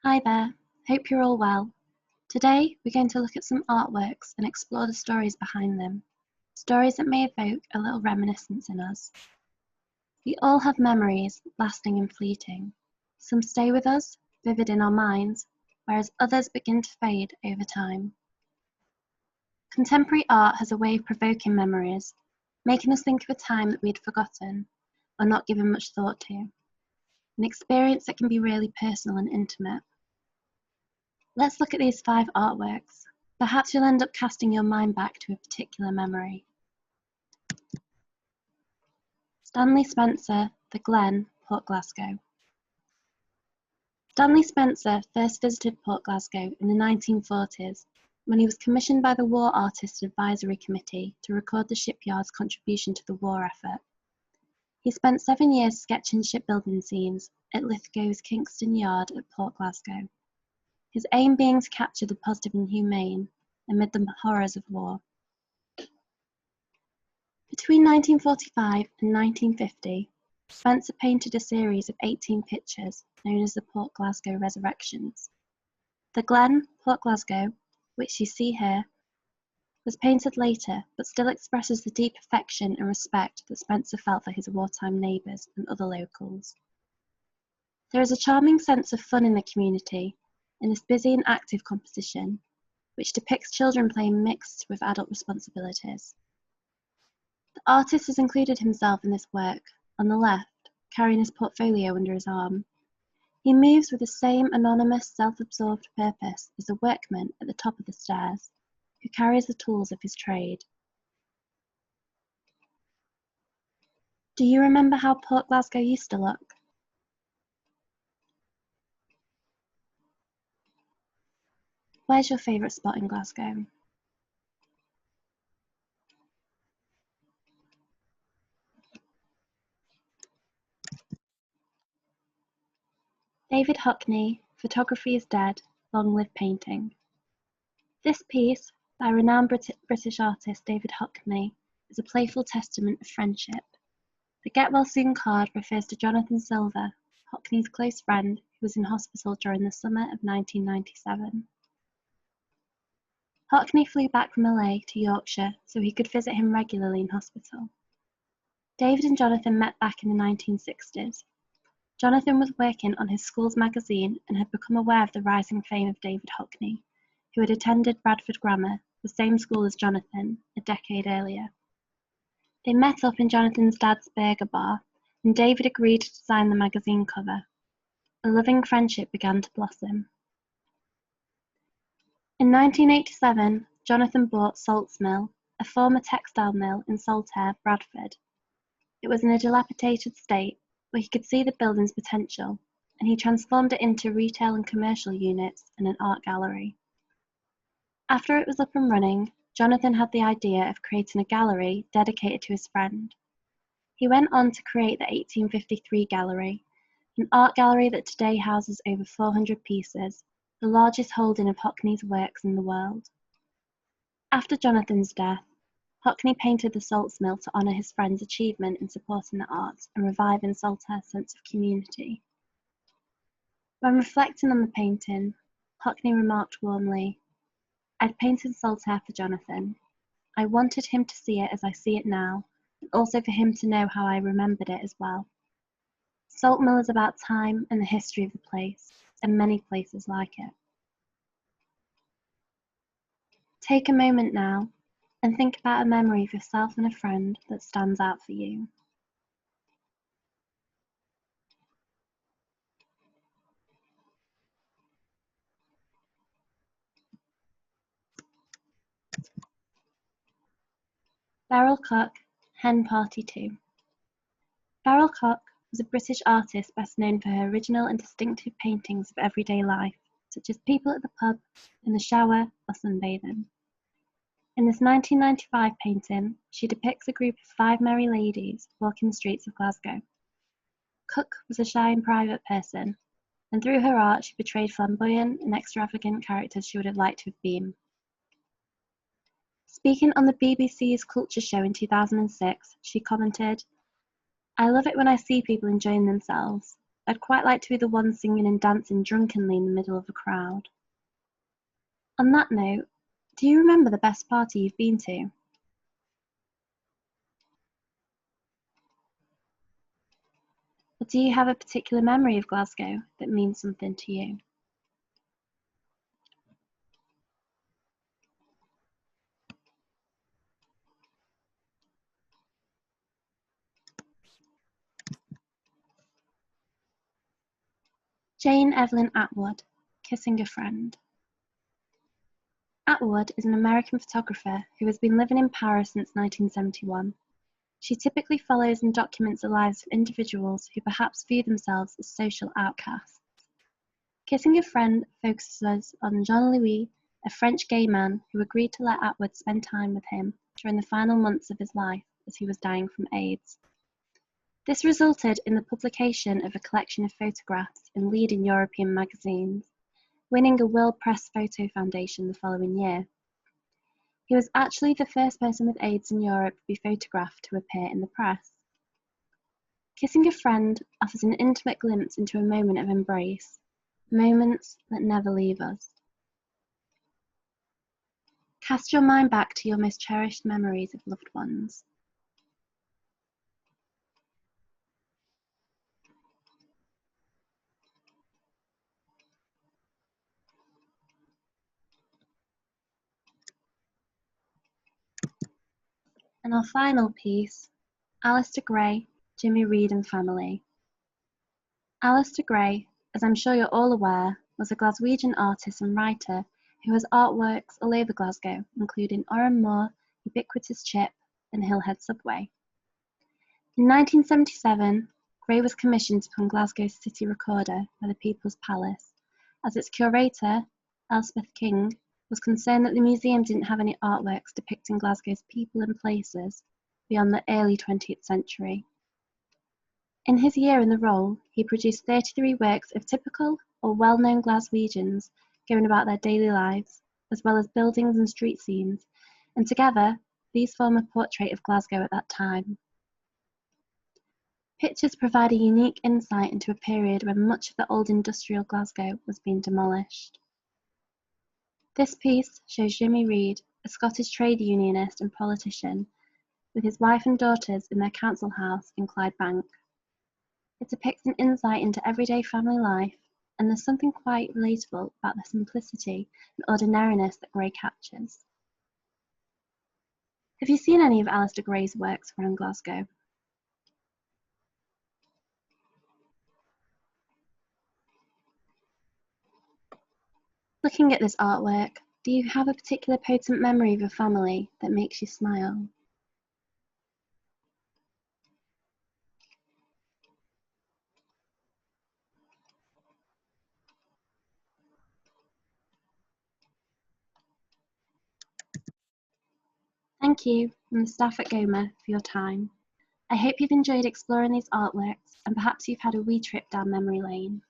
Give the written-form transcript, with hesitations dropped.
Hi there, hope you're all well. Today we're going to look at some artworks and explore the stories behind them, stories that may evoke a little reminiscence in us. We all have memories, lasting and fleeting. Some stay with us, vivid in our minds, whereas others begin to fade over time. Contemporary art has a way of provoking memories, making us think of a time that we'd forgotten or not given much thought to, an experience that can be really personal and intimate. Let's look at these 5 artworks. Perhaps you'll end up casting your mind back to a particular memory. Stanley Spencer, The Glen, Port Glasgow. Stanley Spencer first visited Port Glasgow in the 1940s when he was commissioned by the War Artists Advisory Committee to record the shipyard's contribution to the war effort. He spent 7 years sketching shipbuilding scenes at Lithgow's Kingston Yard at Port Glasgow, his aim being to capture the positive and humane amid the horrors of war. Between 1945 and 1950, Spencer painted a series of 18 pictures known as the Port Glasgow Resurrections. The Glen, Port Glasgow, which you see here, was painted later but still expresses the deep affection and respect that Spencer felt for his wartime neighbours and other locals. There is a charming sense of fun in the community in this busy and active composition, which depicts children playing mixed with adult responsibilities. The artist has included himself in this work, on the left, carrying his portfolio under his arm. He moves with the same anonymous, self-absorbed purpose as the workman at the top of the stairs, who carries the tools of his trade. Do you remember how Port Glasgow used to look? Where's your favourite spot in Glasgow? David Hockney, Photography is Dead, Long Live Painting. This piece, by renowned British artist David Hockney, is a playful testament of friendship. The Get Well Soon card refers to Jonathan Silver, Hockney's close friend, who was in hospital during the summer of 1997. Hockney flew back from LA to Yorkshire so he could visit him regularly in hospital. David and Jonathan met back in the 1960s. Jonathan was working on his school's magazine and had become aware of the rising fame of David Hockney, who had attended Bradford Grammar, the same school as Jonathan, a decade earlier. They met up in Jonathan's dad's burger bar, and David agreed to design the magazine cover. A loving friendship began to blossom. In 1987, Jonathan bought Salts Mill, a former textile mill in Saltaire, Bradford. It was in a dilapidated state, but he could see the building's potential, and he transformed it into retail and commercial units and an art gallery. After it was up and running, Jonathan had the idea of creating a gallery dedicated to his friend. He went on to create the 1853 Gallery, an art gallery that today houses over 400 pieces, the largest holding of Hockney's works in the world. After Jonathan's death, Hockney painted the Salts Mill to honour his friend's achievement in supporting the arts and reviving Saltaire's sense of community. When reflecting on the painting, Hockney remarked warmly, "I'd painted Saltaire for Jonathan. I wanted him to see it as I see it now, and also for him to know how I remembered it as well. Salt Mill is about time and the history of the place, and many places like it." Take a moment now and think about a memory of yourself and a friend that stands out for you. Beryl Cock, Hen Party 2. Beryl Cock was a British artist best known for her original and distinctive paintings of everyday life, such as people at the pub, in the shower, or sunbathing. In this 1995 painting, she depicts a group of 5 merry ladies walking the streets of Glasgow. Cook was a shy and private person, and through her art she portrayed flamboyant and extravagant characters she would have liked to have been. Speaking on the BBC's Culture Show in 2006, she commented, "I love it when I see people enjoying themselves. I'd quite like to be the one singing and dancing drunkenly in the middle of a crowd. On that note, do you remember the best party you've been to? Or do you have a particular memory of Glasgow that means something to you? Jane Evelyn Atwood, Kissing a Friend. Atwood is an American photographer who has been living in Paris since 1971. She typically follows and documents the lives of individuals who perhaps view themselves as social outcasts. Kissing a Friend focuses on Jean-Louis, a French gay man who agreed to let Atwood spend time with him during the final months of his life as he was dying from AIDS. This resulted in the publication of a collection of photographs in leading European magazines, winning a World Press Photo Foundation the following year. He was actually the first person with AIDS in Europe to be photographed to appear in the press. Kissing a Friend offers an intimate glimpse into a moment of embrace, moments that never leave us. Cast your mind back to your most cherished memories of loved ones. And our final piece, Alistair Gray, Jimmy Reed and Family. Alistair Gray, as I'm sure you're all aware, was a Glaswegian artist and writer who has artworks all over Glasgow, including Oran Moor, Ubiquitous Chip, and Hillhead Subway. In 1977, Gray was commissioned to become Glasgow's city recorder by the People's Palace, as its curator, Elspeth King, was concerned that the museum didn't have any artworks depicting Glasgow's people and places beyond the early 20th century. In his year in the role, he produced 33 works of typical or well-known Glaswegians going about their daily lives, as well as buildings and street scenes, and together, these form a portrait of Glasgow at that time. Pictures provide a unique insight into a period when much of the old industrial Glasgow was being demolished. This piece shows Jimmy Reed, a Scottish trade unionist and politician, with his wife and daughters in their council house in Clydebank. It depicts an insight into everyday family life, and there's something quite relatable about the simplicity and ordinariness that Gray captures. Have you seen any of Alistair Gray's works around Glasgow? Looking at this artwork, do you have a particular potent memory of a family that makes you smile? Thank you, and the staff at GoMA, for your time. I hope you've enjoyed exploring these artworks, and perhaps you've had a wee trip down memory lane.